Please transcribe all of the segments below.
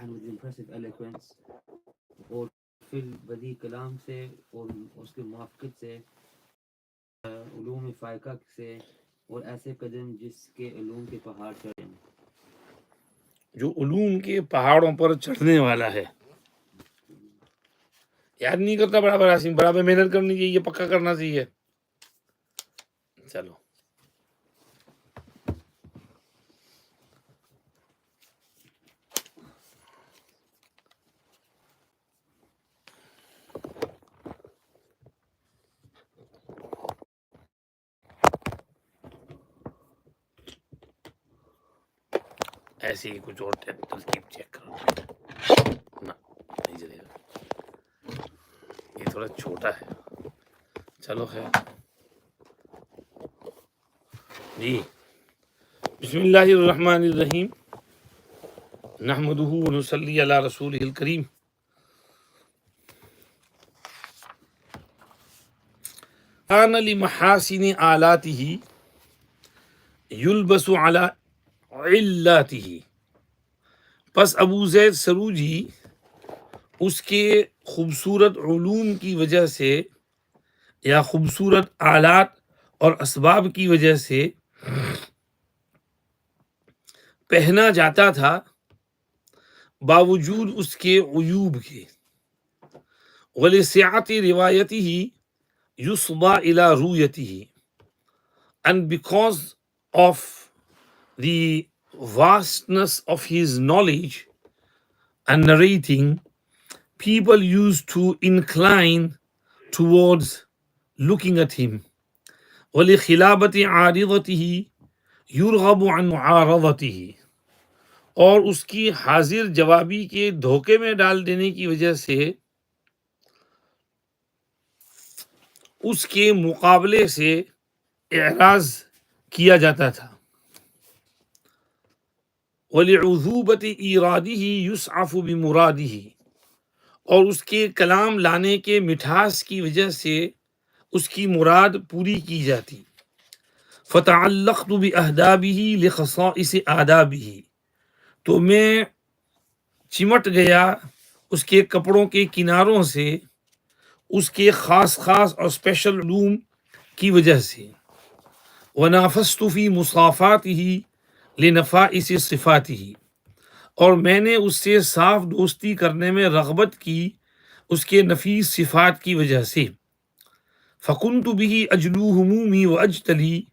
and with impressive eloquence, और फिर बदी कलाम से और उसके मुआफ़क़त से उलूम फ़ायका से और ऐसे कदम जिसके उलूम के पहाड़ चढ़े, जो उलूम के पहाड़ों पर चढ़ने वाला है। याद नहीं करता बराबर आसिम, बराबर मेहनत करनी चाहिए, पक्का करना चाहिए। चलो ऐसे ही कुछ और तरकीब चेक करो ना, नहीं चलेगा, ये थोड़ा छोटा है। चलो है जी। बिस्मिल्लाहिर्रहमानिर्रहीम, नहमदुहु व नुसल्ली अला रसूलिहिल करीम। कान लिमहासिनि आलातिही युल्बसु अला इल्लातिही। पस अबू ज़ैद सरूजी उसके खूबसूरत उलूम की वजह से या खूबसूरत आलात और असबाब की वजह से पहना जाता था, बावजूद उसके उयूब के। वलिसियाति रिवायतिही युस्बा इला रूयतिही, and because of the vastness of his knowledge and narrating, people used to incline towards looking at him. वलिखिलाबति आरिदतिही युरगबु अन मुआरदतिही, और उसकी हाजिर जवाबी के धोखे में डाल देने की वजह से उसके मुकाबले से एराज किया जाता था। वलिउज़ूबति इरादिही युसअफ़ु बिमुरादिही, और उसके कलाम लाने के मिठास की वजह से उसकी मुराद पूरी की जाती। फ़तअल्लक़्तु बिअहदाबिही लिख़साइस आदाबिही, तो मैं चिमट गया उसके कपड़ों के किनारों से उसके ख़ास ख़ास और स्पेशल उलूम की वजह से। वनाफ़स्तु फ़ी मुसाफ़ातिही लिनफ़ाइस सिफ़ातिही, और मैंने उससे साफ दोस्ती करने में रग़बत की उसके नफीस सिफ़ात की वजह से। फ़कुन्तु बिही अजलू हुमूमी व अजतली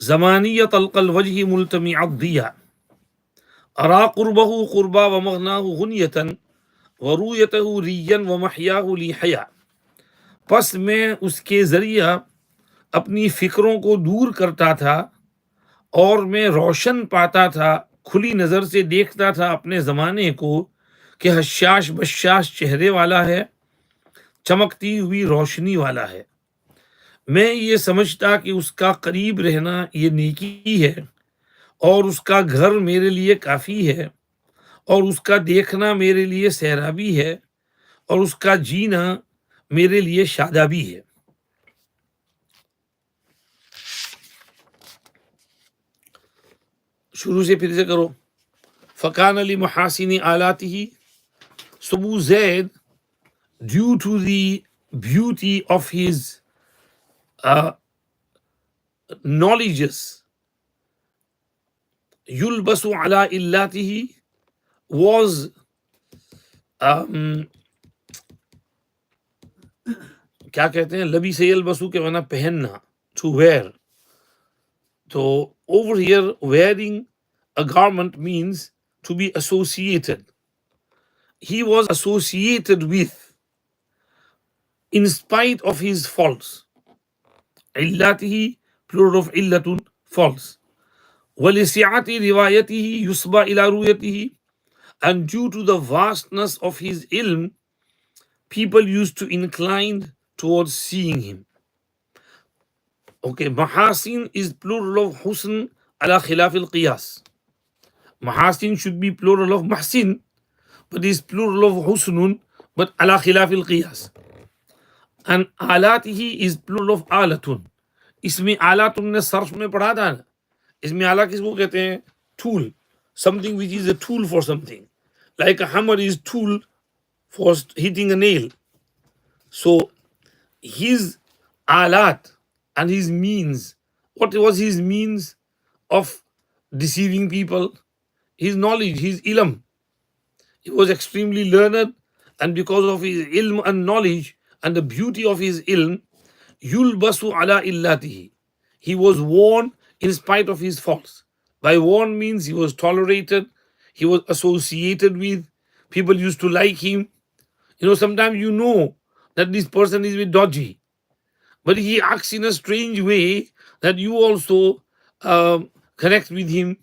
ज़मानियत अलक़ल वजहि मुल्तमिअत दिया, अरा क़ुर्बहु क़ुर्बा व मग़नाहु गुनियतन व रूयतहु रियन व महयाहु लिहया। पस मैं उसके ज़रिया अपनी फ़िक्रों को दूर करता था और मैं रोशन पाता था, खुली नज़र से देखता था अपने ज़माने को कि हशाश बशाश चेहरे वाला है, चमकती हुई रोशनी वाला है। मैं ये समझता कि उसका करीब रहना ये नेकी है और उसका घर मेरे लिए काफ़ी है और उसका देखना मेरे लिए सैराबी है और उसका जीना मेरे लिए शादाबी है। शुरू से फिर से करो। फ़कान Ali महासिनी आलातिही, Abu Zaid, due to the beauty of his knowledges, yulbasu ala illatihi, was क्या कहते हैं, लबी से यलबसु के माना पहनना, to wear. So over here wearing a garment means to be associated. He was associated with, in spite of his faults. illatihi, plural of illatun, faults. walisiati riwayatihi yusba ila ruyatihi, and due to the vastness of his ilm, people used to incline towards seeing him. Okay, mahasin is plural of husn ala khilaf al qiyas. Mahasin should be plural of mahsin, but is plural of husnun, but ala khilaf al qiyas. And alatihi is plural of alatun. इसमें आला तुमने Surf में पढ़ा था ना, इसमें आला किसको कहते हैं? Tool, something which is a tool for something, like a hammer is tool for hitting a nail. So his alat and his means, what was his means of deceiving people? His knowledge, his ilm. He was extremely learned, and because of his ilm and knowledge and the beauty of his ilm, yulbasu ala illatihi. He was worn in spite of his faults. By worn means he was tolerated, he was associated with, people used to like him. Sometimes that this person is a bit dodgy, but he acts in a strange way that you also connect with him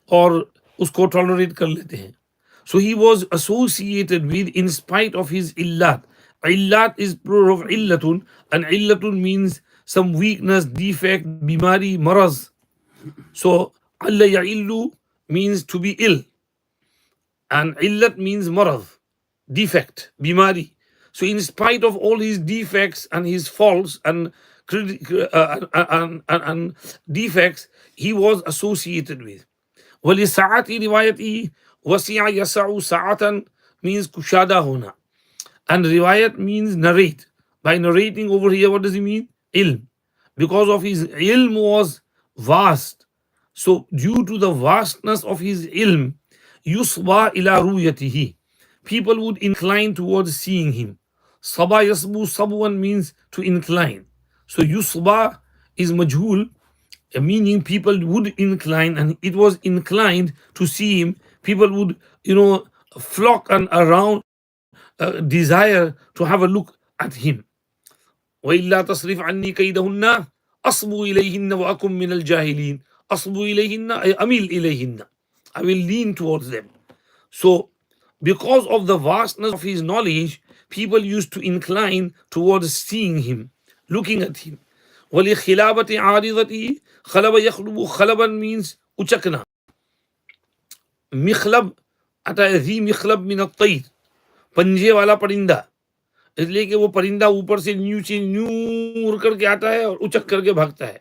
or usko tolerate kar lete hain. So he was associated with in spite of his illat. Illat is plural of illatun, and illatun means some weakness, defect, bimari, maraz. So alla ya'illu means to be ill, and illat means marad, defect, bimari. So in spite of all his defects and his faults and and defects, he was associated with. وَلِسَعَةِ رِوَايَتِهِ وَسِعَ يَسَعُ سَعَةً means kushada hona. And riwayat means narrate. By narrating over here, what does he mean? Ilm. Because of his ilm was vast. So due to the vastness of his ilm, yusba ila ruyatihi. People would incline towards seeing him. Saba yasbu sabwan means to incline. So yusba is majhul, meaning people would incline, and it was inclined to see him. People would, flock and around, desire to have a look at him. وإلا تصرف عني كيدهن أصب إليهن وأكن من الجاهلين. أصب إليهن أي أميل إليهن. I will lean towards them. So because of the vastness of his knowledge, people used to incline towards seeing him, looking at him. وَلِخِلَابَةِ عَارِضَتِهِ خَلَبَ يَخْلُبُ خَلَبًا means uchakna. मिखलब आता है, ذी मिखलब मिन الطير, पंजे वाला परिंदा, इसलिए कि वो परिंदा ऊपर से नीचे न्यू करके आता है और उचक करके भागता है,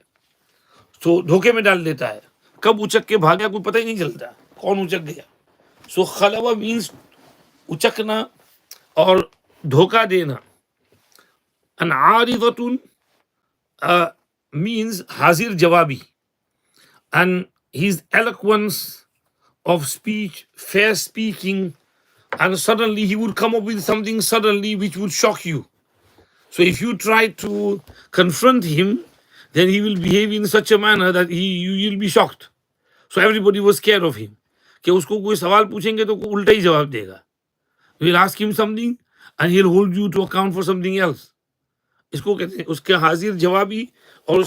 तो धोखे में डाल देता है, कब उचक के भागा कोई पता ही नहीं चलता कौन उचक गया. सो खलबा मीन्स उचकना और धोखा देना. एन आरिदतुन means hazir jawabi, and his eloquence of speech, fair speaking, and suddenly he would come up with something suddenly which would shock you. So if you try to confront him, then he will behave in such a manner that you will be shocked. So everybody was scared of him. कि उसको कोई सवाल पूछेंगे तो उल्टा ही जवाब देगा. You will ask him something and he'll hold you to account for something else. इसको कहते हैं उसके हाजिर जवाबी और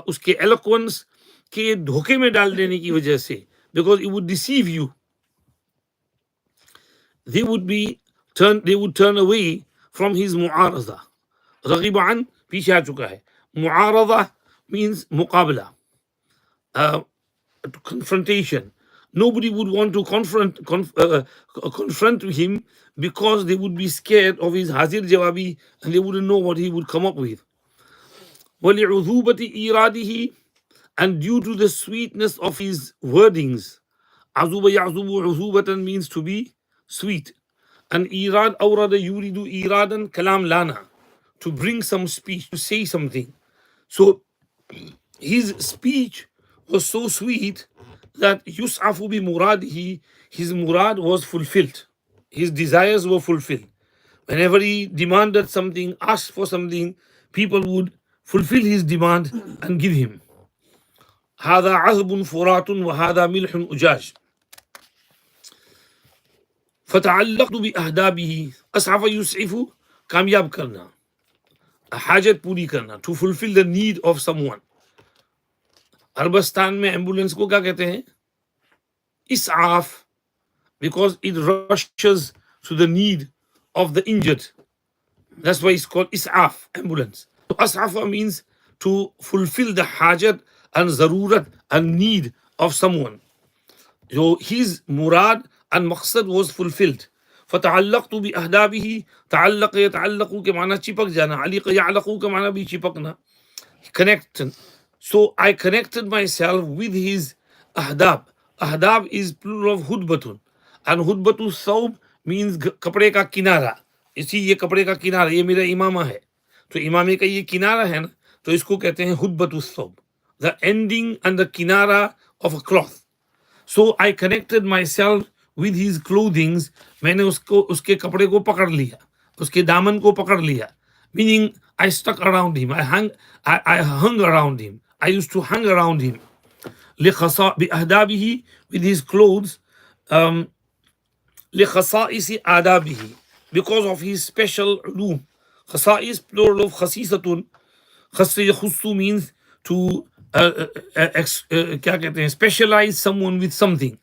उसके eloquence के धोखे में डाल देने की वजह से, because it would deceive you. They would turn away from his mu'arada. रग़िब अन पीछे आ चुका है. मुआरदा means मुकाबला, confrontation. Nobody would want to confront him because they would be scared of his hazir jawabi and they wouldn't know what he would come up with. وَلِعُذُوبَةِ إِرَادِهِ, and due to the sweetness of his wordings. عَذُوبَ يَعْذُوبُ عُذُوبَةً means to be sweet. And irad awrada yuridu iradan kalam lana, to bring some speech, to say something. So his speech was so sweet that yus'afu bi muradihi, his murad was fulfilled, his desires were fulfilled. Whenever he demanded something, asked for something, people would fulfill his demand and give him. هذا عذب فرات وهذا ملح أجاج. فتعلقت بأهدابه. أسعف يسعف, कामयाब करना, हाजत पूरी करना, to fulfill the need of someone. अरबस्तान में ambulance को क्या कहते हैं? इसआफ, because it rushes to the need of the injured. That's why it's called is'af, ambulance. So as'afa means to fulfill the hajat and zarurat and need of someone. So his murad and maqsad was fulfilled. فتعلقت بأهدابه. تعلق يتعلق के माना चिपक जाना, علق يعلق के माना भी चिपकना, connect. So I connected myself with his ahdab. Ahdab is plural of hudbatun. And hudbatu saub means कपड़े का किनारा. इसी ये कपड़े का किनारा, ये मेरा इमामा है, तो इमामे का ये किनारा है ना, तो इसको कहते हैं हुदबतु सौब, the ending and the kinara of a cloth. So I connected myself with his clothings. मैंने उसको उसके कपड़े को पकड़ लिया, उसके दामन को पकड़ लिया. Meaning I stuck around him. I hung around him. I used to hang around him. بأهدابه, with his clothes. لخصائص آدابه, because of his special علوم. خصائص plural of خصيصة. خص يخص means to क्या कहते हैं, specialize someone with something.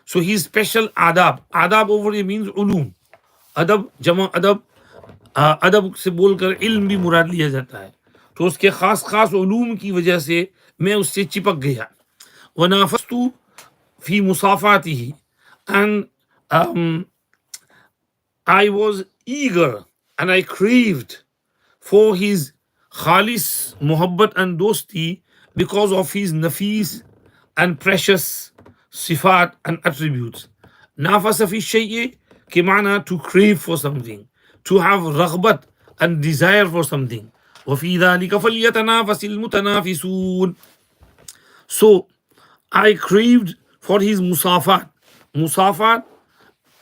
So his special adab. Adab over here means ulum. अदब जमा अदब, अदब से बोलकर इल्म भी मुराद लिया जाता है. तो उसके खास खास उलूम की वजह से मैं उससे चिपक गया. वनाफस्तु फी मुसाफातिही, and I was eager and I craved for his khalis muhabbat and dosti, because of his nafis and precious sifat and attributes. Nafasa fi shay'i ke maana to crave for something, to have raghbat and desire for something. وفي ذلك فليتنافس المتنافسون. So I craved for his musafat. Musafat,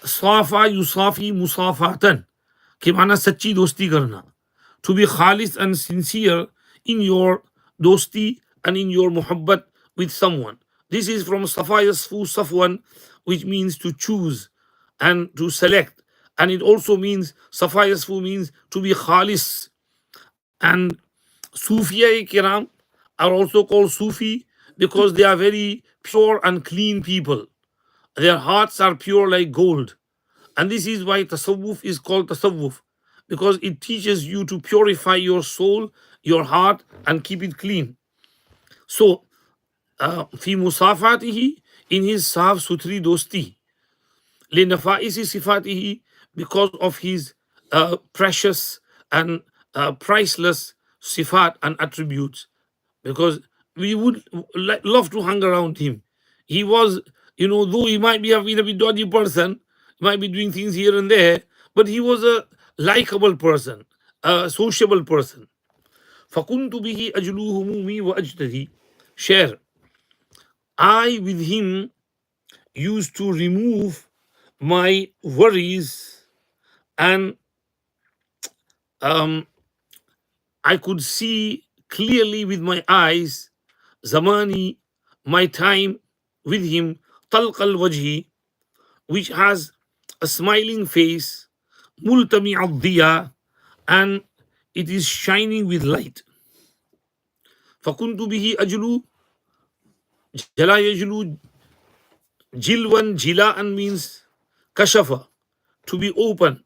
safa yusafi musafatan, के माना सच्ची दोस्ती करना. To be khalis and sincere in your dosti and in your muhabbat with someone. This is from safa yasfu safwan, which means to choose and to select. And it also means, safa yasfu means to be khalis. And Sufiya Kiram are also called Sufi because they are very pure and clean people. Their hearts are pure like gold. And this is why tasawwuf is called tasawwuf, because it teaches you to purify your soul, your heart, and keep it clean. So, fi musafatihi, in his saf suthri dosti, li nafaisi sifatihi, because of his precious and priceless sifat and attributes, because we would love to hang around him. He was, though he might be a bit dodgy person, might be doing things here and there, but he was a likable person, a sociable person. فَكُنْتُ بِهِ أَجْلُو هُمُومِي وَأَجْتَدِي. Share. I with him used to remove my worries, and I could see clearly with my eyes, zamani, my time with him, talq al-wajhi, which has a smiling face, multami al-diya, and it is shining with light. فَكُنْتُ بِهِ أَجْلُو, jala yajlu, jilwan, jilaan means kashafa, to be open,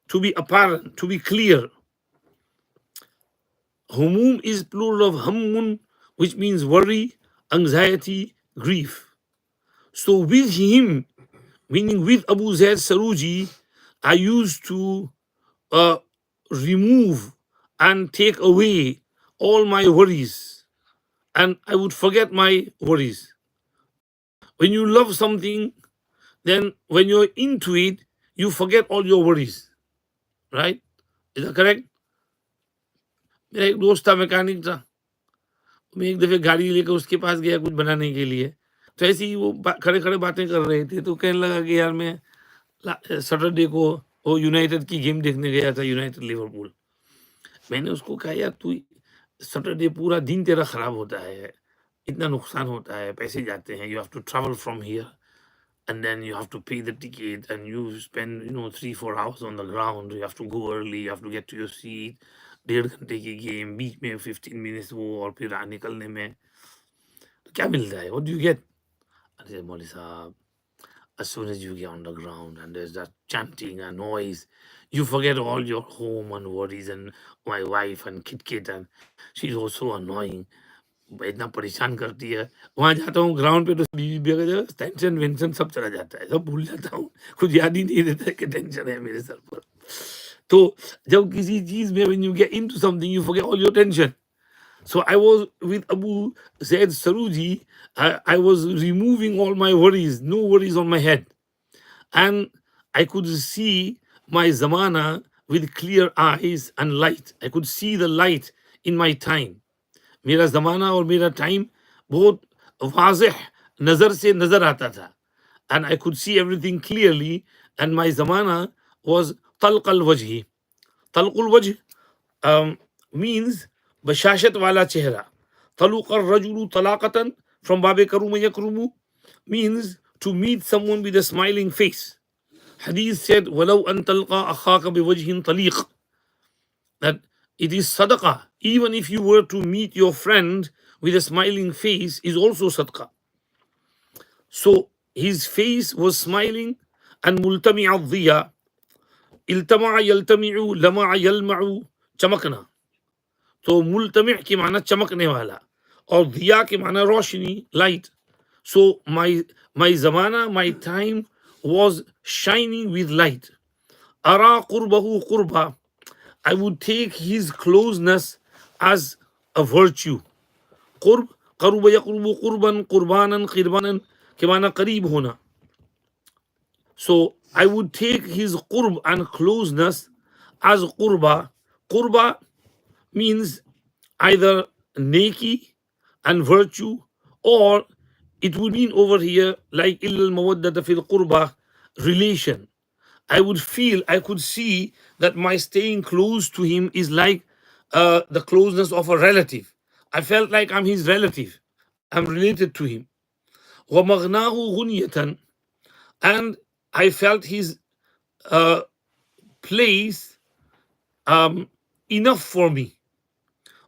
to be apparent, to be clear. Humum is plural of hammun, which means worry, anxiety, grief. So with him, meaning with Abu Zaid Saruji, I used to remove and take away all my worries, and I would forget my worries. When you love something, then when you're into it, you forget all your worries, right? Is that correct? मेरा एक दोस्त था, mechanic था. मैं एक दफे गाड़ी लेकर उसके पास गया कुछ बनाने के लिए, तो ऐसे ही वो खड़े खड़े बातें कर रहे थे, तो कहने लगा कि यार मैं सैटरडे को वो यूनाइटेड की गेम देखने गया था, यूनाइटेड लिवरपूल. मैंने उसको कहा यार तू सैटरडे पूरा दिन तेरा खराब होता है, इतना नुकसान होता है, पैसे जाते हैं, you have to travel from here and then you have to pay the ticket and you spend 3-4 hours on the ground, you have to go early, you have to get to your seat, 1.5 घंटे की game, बीच में 15 minutes वो, और फिर निकलने में तो क्या मिलता है, what do you get? अरे मौली साहब, as soon as you get on the ground and there's that chanting and noise, you forget all your home and worries and my wife and kid and she's also annoying, इतना परेशान करती है. वहां जाता हूँ ground पे तो बीवी टेंशन वेंशन सब चला जाता है, सब भूल जाता हूँ, कुछ याद ही नहीं रहता है कि टेंशन है मेरे सर पर. तो जब किसी चीज में when you get into something you forget all your tension. So I was with Abu Zaid Saruji, I was removing all my worries, no worries on my head. and I could see my zamana with clear eyes and light. I could see the light in my time. मेरा ज़माना और मेरा time बहुत वाज़ेह नज़र से नज़र आता था, and I could see everything clearly, and my zamana was طلق الوجه. طلق الوجه means bashashat wala chehra. طلق الرجل طلاقة from babe karuma yakrumu means to meet someone with a smiling face. Hadith said ولو أن تلقى أخاك بوجه طليق, that it is sadaqah. Even if you were to meet your friend with a smiling face, is also sadaqah. So his face was smiling, and multami al-dhiya, iltama yaltami'u, lama yalma'u, chamakna. तो मुल्तमिअ के माना चमकने वाला और दिया के माना रोशनी, light. So my zamana, my time was shining with light. Ara qurbahu qurba, I would take his closeness as a virtue. Qurb, qaruba yaqrubu qurban, qurbanan, qirbanan, के माना करीब होना. So I would take his qurb and closeness as qurba. Qurba means either neki and virtue, or it would mean over here like illal mawaddata fil qurba, relation. I would feel, I could see that my staying close to him is like the closeness of a relative. I felt like I'm his relative. I'm related to him. وَمَغْنَاهُ غُنْيَةً, and I felt his place enough for me.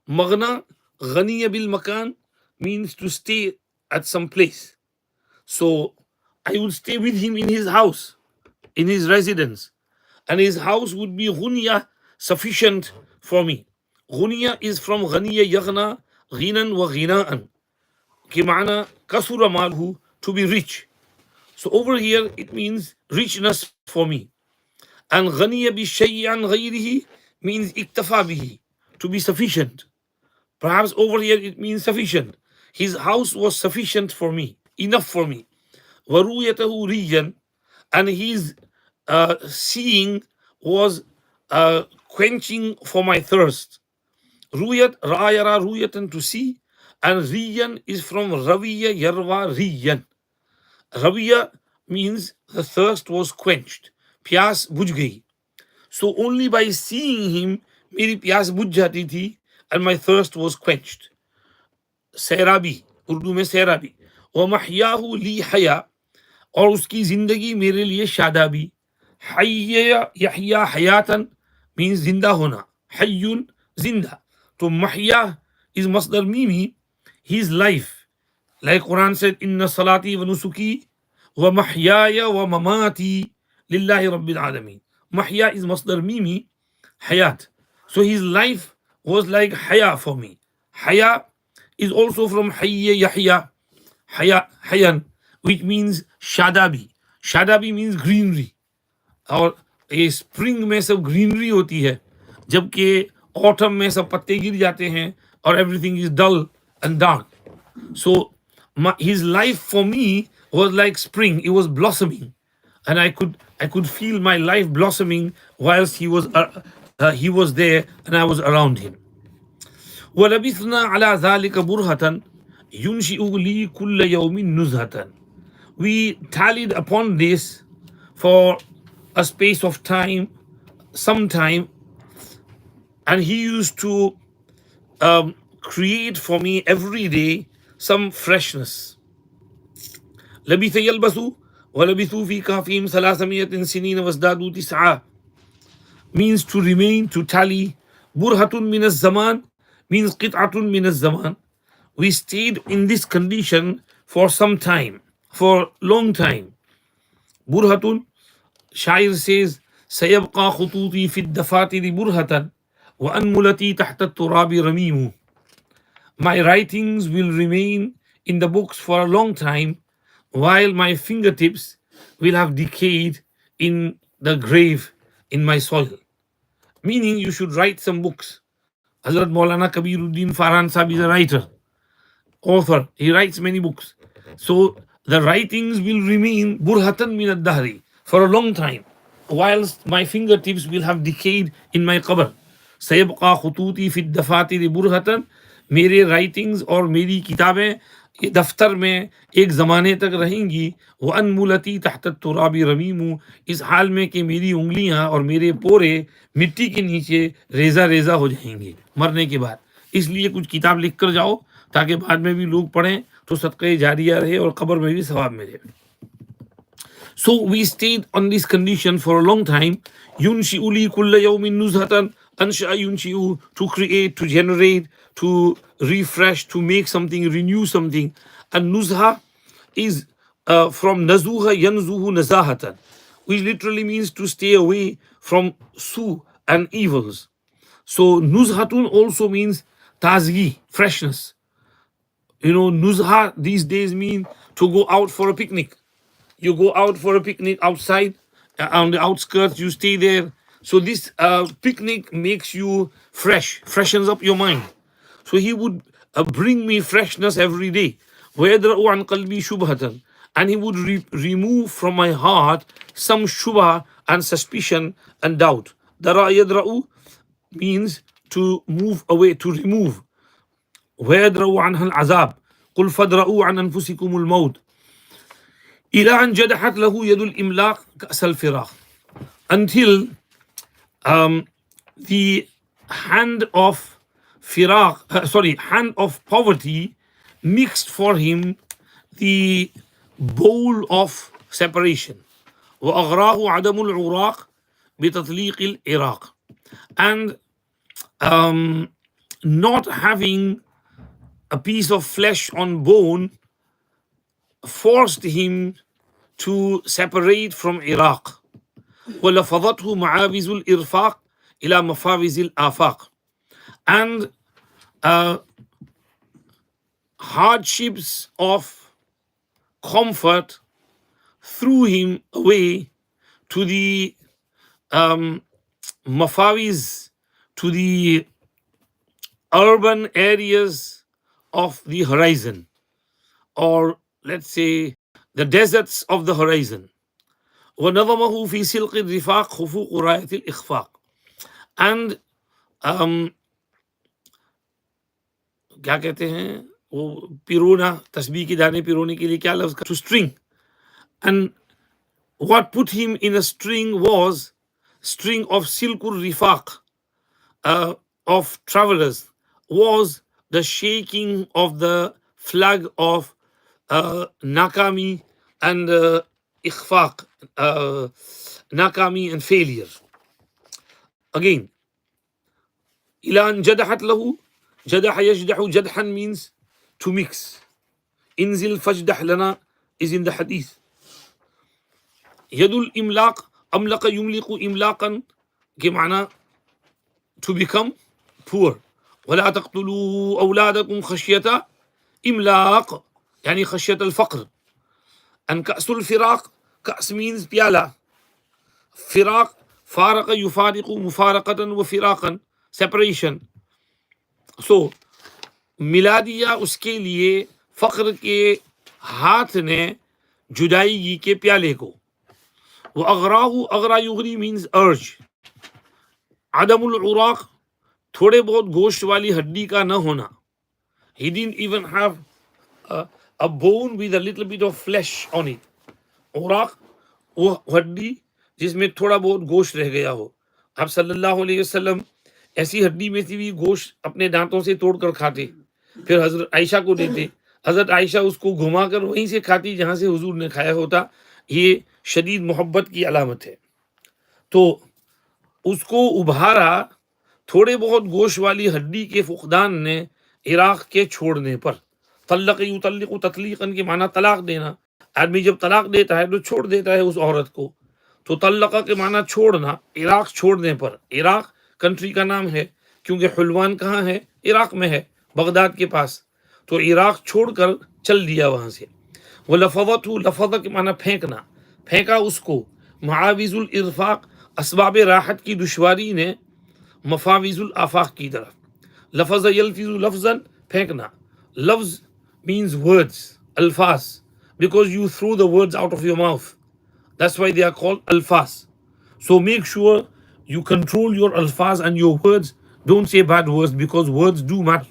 Maghna, ghaniya bil makan, means to stay at some place. So I would stay with him in his house, in his residence, and his house would be ghunya, sufficient for me. Ghunya is from ghaniya yaghna, ghinan wa ghinaan. Kimana kasura malhu, to be rich. So over here it means richness for me. And ghaniya bi shay'an ghayrihi means iktafa bihi, to be sufficient. Perhaps over here it means sufficient. His house was sufficient for me, enough for me. Waruyatahu riyan, and his seeing was quenching for my thirst. Ruyat, ra'ayara ruyatan, to see, and riyan is from raviya yarwa riyan. Raviya means the thirst was quenched. Pyas bujh gayi. So only by seeing him, मेरी प्यास बुझ जाती थी and my thirst was quenched. सैराबी, Urdu में सैराबी. व महयाहु ली हया, और उसकी जिंदगी मेरे लिए शादाबी. हय्या यहया हयातन means जिंदा होना. हय्युन, जिंदा. तो महया is masdar mimi, his life. Like Quran said, inna salati wa nusuki wa mahyaya wa mamati lillahi rabbil alameen. Mahya is masdar mimi, hayat. So his life was like haya for me. Haya is also from hayya yahya, haya, hayan, which means shadabi. Shadabi means greenery. और ये spring में सब greenery होती है, जबकि autumn में सब पत्ते गिर जाते हैं और everything is dull and dark. So his life for me was like spring. It was blossoming, and I could feel my life blossoming whilst he was there and I was around him. وَلَبِثْنَا عَلَى ذَلِكَ بُرْهَةً يُنْشِئُ لِي كُلَّ يَوْمٍ نُزْهَةً. We tallied upon this for a space of time, some time, and he used to create for me every day some freshness. لبث يلبث ولبثوا في كهفهم 300 سنين وازدادوا 9 means to remain, to tally. برهة من الزمان means قطعة من الزمان. We stayed in this condition for some time, for long time. برهة, Shair says, سيبقى خطوطي في الدفاتر برهة وأنملتي تحت التراب رميم. My writings will remain in the books for a long time, while my fingertips will have decayed in the grave in my soil. Meaning you should write some books. Hazrat Maulana Kabiruddin Farhan Sahib is a writer, author. He writes many books. So the writings will remain burhatan min ad-dahri, for a long time, whilst my fingertips will have decayed in my qabr. सयबका खुतूती फि दफातिर बुरहतन, मेरे writings और मेरी किताबें दफ्तर में एक ज़माने तक रहेंगी। व अनमुलती तहत तुराबी रमीमू, इस हाल में कि मेरी उंगलियां और मेरे पोरे मिट्टी के नीचे रेजा रेजा हो जाएंगे मरने के बाद। इसलिए कुछ किताब लिख कर जाओ ताकि बाद में भी लोग पढ़ें तो सदक़े जारिया रहे और कब्र में भी सवाब मिले। So we stayed on this condition for a long time. Yunshi'u li kulla yawmin nuzhatan, ansha'a yunshi'u, to create, to generate, to refresh, to make something, renew something. And nuzha is from nazuha yanzuhu nazahatan, which literally means to stay away from su and evils. So nuzhatun also means tazgi, freshness. You know, nuzha these days mean to go out for a picnic. You go out for a picnic outside, on the outskirts, you stay there. So this picnic makes you fresh, freshens up your mind. So he would bring me freshness every day. وَيَدْرَأُ عَنْ قَلْبِي شُبْهَةً, and he would remove from my heart some shubha and suspicion and doubt. Dara yadra'u means to move away, to remove. وَيَدْرَأُ عَنْهَا الْعَذَابِ قُلْ فَادْرَأُوا عَنْ أَنفُسِكُمُ الْمَوْتِ إلى أن جدحت له يد الإملاق كأس الفراق, until the hand of hand of poverty mixed for him the bowl of separation. وأغراه عدم العراق بتطليق العراق, and not having a piece of flesh on bone forced him to separate from Iraq. وَلَفَظَتْهُ مَعَاوِزُ الْإِرْفَاقِ إِلَى مَفَاوِزِ الْآفَاقِ, and hardships of comfort threw him away to the mafawiz, to the urban areas of the horizon, or let's say the deserts of the horizon. وَنَظَمَهُ فِي سِلْقِ الرِّفَاقِ خُفُوقُ رَايَةِ الْإِخْفَاقِ, and क्या कहते हैं वो पिरोना, तस्बीह के दाने पिरोने के लिए क्या लफ्ज़ का, to string. And what put him in a string was string of silkur rifaq, of travelers, was the shaking of the flag of nakami and ikhfaq, nakami and failure. Again, ilan jadahat lahu, jadaha yajdahu, jadhan means to mix. Inzil fajdah lana is in the hadith. Yadul imlaq, amlaqa yumliqu imlaqan, के माना to become poor. ولا تقتلوا أولادكم خشية إملاق, يعني خشية الفقر. And كأس الفراق, كأس means प्याला. فراق, فارق يفارق مفارقة وفراقا, separation. So मिला दिया उसके लिए फक्र के हाथ ने जुदाई के प्याले को. वो अगराहु, अगरा युगरी means urge. आदमुल उराक, थोड़े बहुत गोश्त वाली हड्डी का न होना. He didn't even have a bone with a little bit of flesh on it. उराक वो हड्डी जिसमें थोड़ा बहुत गोश्त रह गया हो. आप सल्लल्लाहु अलैहि वसल्लम ऐसी हड्डी में से भी गोश्त अपने दांतों से तोड़कर खाते, फिर हजरत आयशा को देते. हजरत आयशा उसको घुमाकर वहीं से खाती जहां से हुजूर ने खाया होता. ये शदीद मोहब्बत की अलामत है. तो उसको उभारा थोड़े बहुत गोश्त वाली हड्डी के फुकदान ने इराक के छोड़ने पर. तल्लक़ युतल्लिक़ु तत्लीक़न के माना तलाक देना. आदमी जब तलाक देता है तो छोड़ देता है उस औरत को, तो तल्लक़ के माना छोड़ना. इराक छोड़ने पर, इराक कंट्री का नाम है क्योंकि हुलवान कहाँ है, इराक में है, बगदाद के पास. तो इराक छोड़कर चल दिया वहां से. वो लफ़ज़तहु, लफ़ज़ के माना फेंकना, फेंका उसको. मआविजुल इरफाक, असबाब राहत की दुश्वारी ने मफाविजुल आफाक की तरफ. लफ़ज़ यल्फ़िज़ु लफ़ज़न, फेंकना. लफ्ज़ means words, अल्फाज, because you threw the words out of your mouth. That's why they are called alfaz. So make sure you control your alfaz and your words. Don't say bad words because words do matter.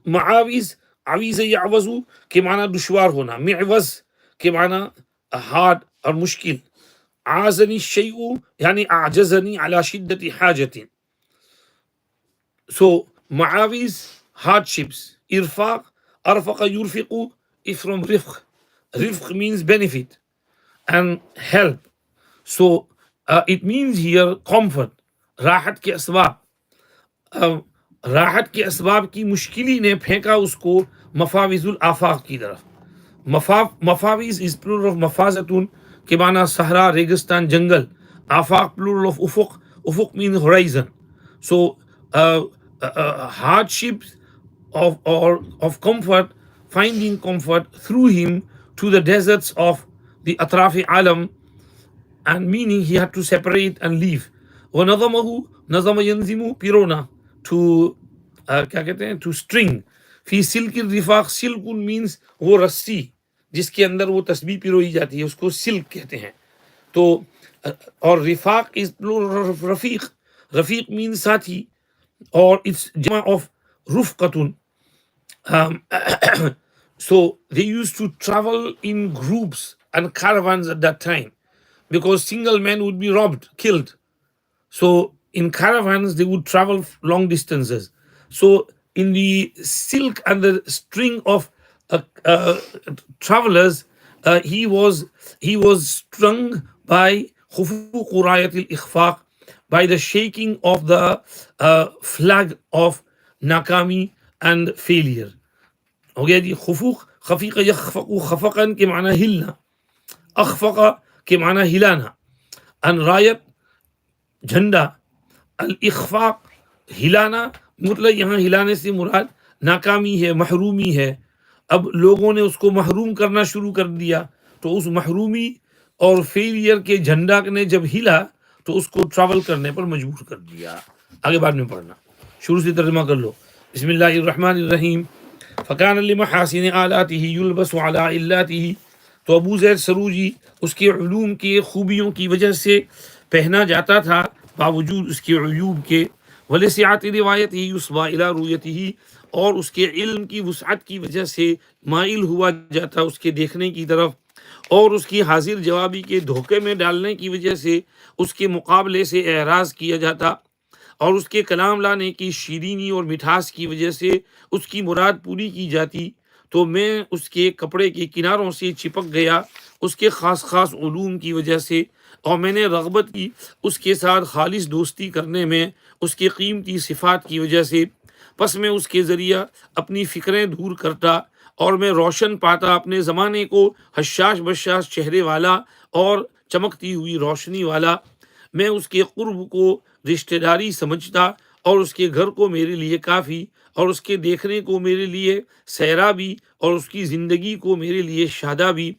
Ma'awiz, awiz ya'wazu के माना दुश्वार होना, मि'वज के माना hard और मुश्किल, आजनी शैउ यानी आजजनी अला शिद्दति हाजतिन. So Ma'awiz, hardships, irfaq, arfaqa yurfiqu is from rifq. Rifq means benefit and help. So it means here comfort. राहत के असबाब, राहत के असबाब की मुश्किली ने फेंका उसको मफाविजुल आफाक की तरफ. मफाविज इज प्लूरल ऑफ मफाजतुन के माना सहरा, रेगिस्तान, जंगल. आफाक प्लूरल ऑफ उफुक. उफुक mean horizon. So hardships of comfort, finding comfort through him to the deserts of the Atrafi Alam, and meaning he had to separate and leave. وَنَظَمَهُ نَظَمَ يَنْزِمُ पिरोना, to क्या कहते हैं, to string. फी सिल्क रिफाक, सिल्कुन means वो रस्सी जिसके अंदर वो तस्बीह पिरोई जाती है उसको सिल्क कहते हैं. तो और रिफाक इज प्लूरल ऑफ रफीक. रफीक मीन साथी or it's jama of rufqatun. So they used to travel in groups and caravans at that time because single men would be robbed, killed. So in caravans they would travel long distances. So in the silk and the string of travelers, he was strung by khufuq rayat al-ikhfaq, by the shaking of the flag of nakami and failure. हो गया जी. खुफूक खफीक यखफकु खफकन के माना हिलना, अखफका के माना हिलाना, अन रायत झंडा, अल इखफाक हिलाना, मतलब यहाँ हिलाने से मुराद नाकामी है, महरूमी है. अब लोगों ने उसको महरूम करना शुरू कर दिया तो उस महरूमी और फेलियर के झंडा ने जब हिला तो उसको ट्रैवल करने पर मजबूर कर दिया. आगे बाद में पढ़ना, शुरू से तर्जुमा कर लो. बिस्मिल्लाहिर्रहमानिर्रहीम. फ़कान लिमहासिन आलातिही युल्बसु अला इल्लातिही. तो अबू ज़ैद सरूजी उसके उलूम के खूबियों की वजह से पहना जाता था बावजूद उसके उयूब के. वलिसियात रिवायतिही युस्वा इला रुयतिही, और उसके इल्म की वुसअत की वजह से माइल हुआ जाता उसके देखने की तरफ, और उसकी हाजिर जवाबी के धोखे में डालने की वजह से उसके मुकाबले से एराज़ किया जाता, और उसके कलाम लाने की शीरीनी और मिठास की वजह से उसकी मुराद पूरी की जाती. तो मैं उसके कपड़े के किनारों से चिपक गया उसके ख़ास ख़ास उलूम की वजह से, और मैंने रग़बत की उसके साथ खालिस दोस्ती करने में उसके कीमती सिफ़ात की वजह से. बस मैं उसके ज़रिया अपनी फ़िक्रें दूर करता और मैं रोशन पाता अपने ज़माने को हशाश बशाश चेहरे वाला और चमकती हुई रोशनी वाला. मैं उसके क़ुर्ब को रिश्तेदारी समझता और उसके घर को मेरे लिए काफ़ी, और उसके देखने को मेरे लिए सैराबी, और उसकी ज़िंदगी को मेरे लिए शादाबी.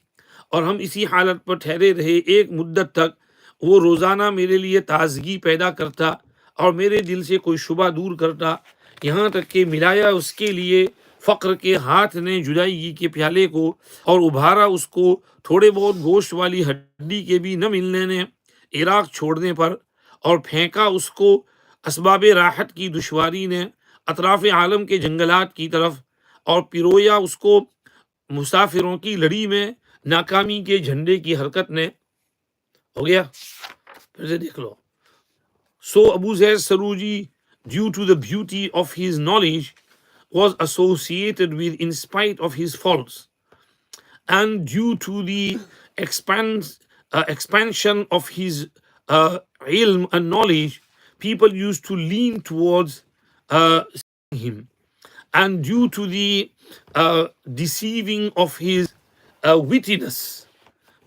और हम इसी हालत पर ठहरे रहे एक मुद्दत तक. वो रोज़ाना मेरे लिए ताज़गी पैदा करता और मेरे दिल से कोई शुबा दूर करता, यहाँ तक कि मिलाया उसके लिए फ़क्र के हाथ ने जुदाई के प्याले को, और उभारा उसको थोड़े बहुत गोश्त वाली हड्डी के भी न मिलने ने इराक़ छोड़ने पर, और फेंका उसको असबाब राहत की दुश्वारी ने अतराफ़ आलम के जंगलात की तरफ, और पिरोया उसको मुसाफिरों की लड़ी में नाकामी के झंडे की हरकत ने. हो गया, फिर से देख लो. So Abu Zayd Saruji, due to the beauty of his knowledge, was associated with, in spite of his faults, and due to the expansion of his ilm and knowledge, people used to lean towards him, and due to the deceiving of his wittiness,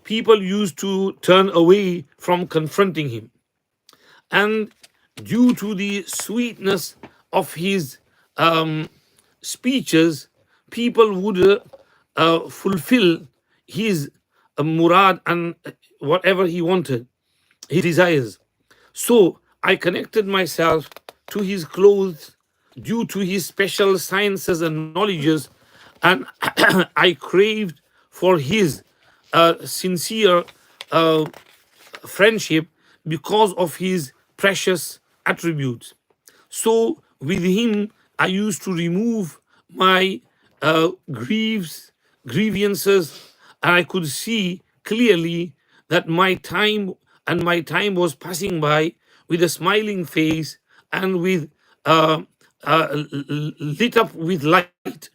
people used to turn away from confronting him, and due to the sweetness of his speeches, people would fulfill his murad and whatever he wanted, his desires. So I connected myself to his clothes due to his special sciences and knowledges, and I craved for his sincere friendship because of his precious attributes. So with him, I used to remove my grievances, and I could see clearly that my time was passing by with a smiling face and with lit up with light,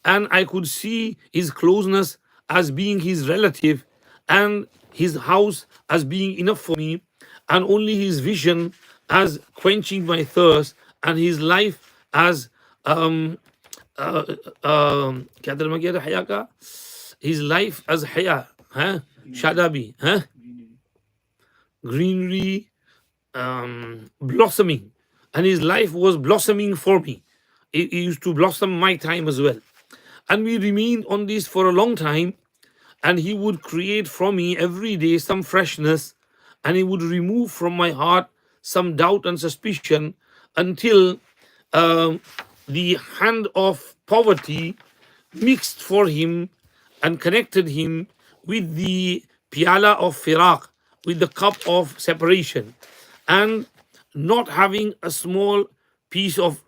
and I could see his closeness as being his relative, and his house as being enough for me, and only his vision as quenching my thirst, and his life as क्या तर्जमा किया था हया का? His life as haya, huh? Shadabi, huh? Greenery, blossoming, and his life was blossoming for me. It used to blossom my time as well, and we remained on this for a long time. And he would create from me every day some freshness, and he would remove from my heart some doubt and suspicion until um, the hand of poverty mixed for him and connected him with the piala of firaq, with the cup of separation, and not having a small piece of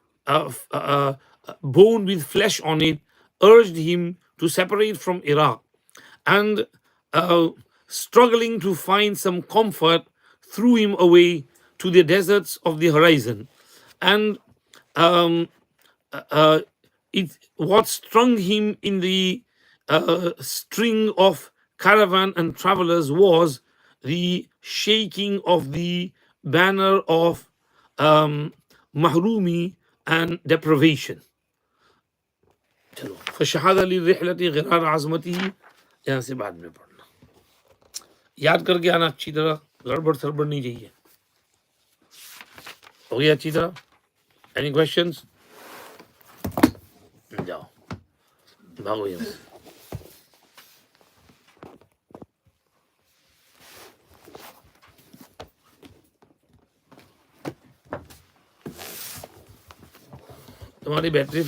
bone with flesh on it urged him to separate from Iraq, and uh, struggling to find some comfort threw him away to the deserts of the horizon. And um, uh, what strung him in the string of caravan and travelers was the shaking of the banner of mahrumi and deprivation. चलो फशहाद अली रिहलती गिरार आजमती यहाँ से बाद में पढ़ना, याद करके आना अच्छी तरह, गड़बड़ सड़बड़ नहीं चाहिए। हो गया अच्छी तरह? Any questions? जाओ भागो यहाँ से। तुम्हारी बैटरी